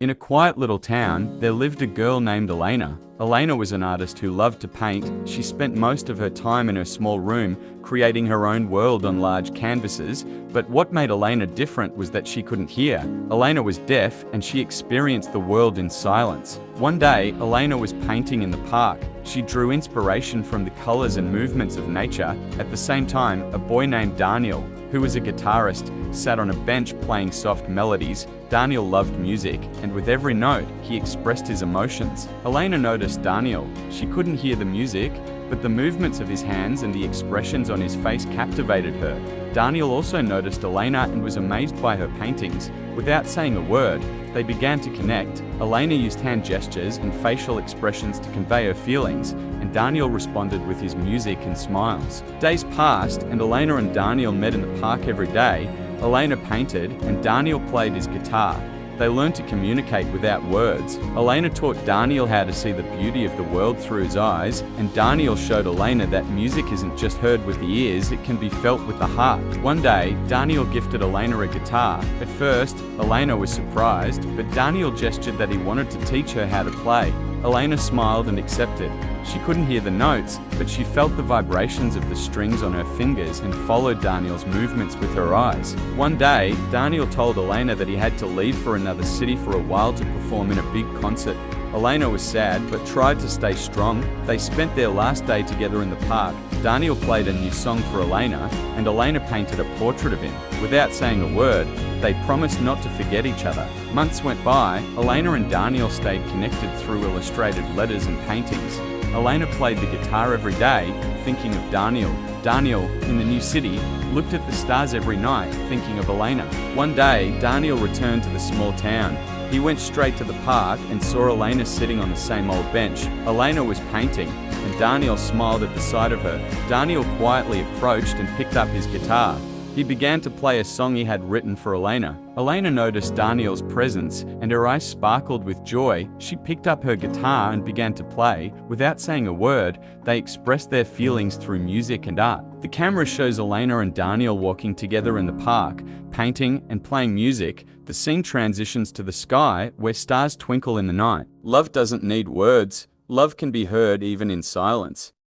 In a quiet little town, there lived a girl named Elena. Elena was an artist who loved to paint. She spent most of her time in her small room, creating her own world on large canvases. But what made Elena different was that she couldn't hear. Elena was deaf, and she experienced the world in silence. One day, Elena was painting in the park. She drew inspiration from the colors and movements of nature. At the same time, a boy named Daniel, who was a guitarist, sat on a bench playing soft melodies. Daniel loved music, and with every note, he expressed his emotions. Elena noticed Daniel. She couldn't hear the music, but the movements of his hands and the expressions on his face captivated her. Daniel also noticed Elena and was amazed by her paintings. Without saying a word, they began to connect. Elena used hand gestures and facial expressions to convey her feelings, and Daniel responded with his music and smiles. Days passed, and Elena and Daniel met in the park every day. Elena painted, and Daniel played his guitar. They learned to communicate without words. Elena taught Daniel how to see the beauty of the world through his eyes, and Daniel showed Elena that music isn't just heard with the ears, it can be felt with the heart. One day, Daniel gifted Elena a guitar. At first, Elena was surprised, but Daniel gestured that he wanted to teach her how to play. Elena smiled and accepted. She couldn't hear the notes, but she felt the vibrations of the strings on her fingers and followed Daniel's movements with her eyes. One day, Daniel told Elena that he had to leave for another city for a while to perform in a big concert. Elena was sad, but tried to stay strong. They spent their last day together in the park. Daniel played a new song for Elena, and Elena painted a portrait of him. Without saying a word, they promised not to forget each other. Months went by. Elena and Daniel stayed connected through illustrated letters and paintings. Elena played the guitar every day, thinking of Daniel. Daniel, in the new city, looked at the stars every night, thinking of Elena. One day, Daniel returned to the small town. He went straight to the park and saw Elena sitting on the same old bench. Elena was painting, and Daniel smiled at the sight of her. Daniel quietly approached and picked up his guitar. He began to play a song he had written for Elena. Elena noticed Daniel's presence, and her eyes sparkled with joy. She picked up her guitar and began to play. Without saying a word, they expressed their feelings through music and art. The camera shows Elena and Daniel walking together in the park, painting and playing music. The scene transitions to the sky, where stars twinkle in the night. Love doesn't need words. Love can be heard even in silence.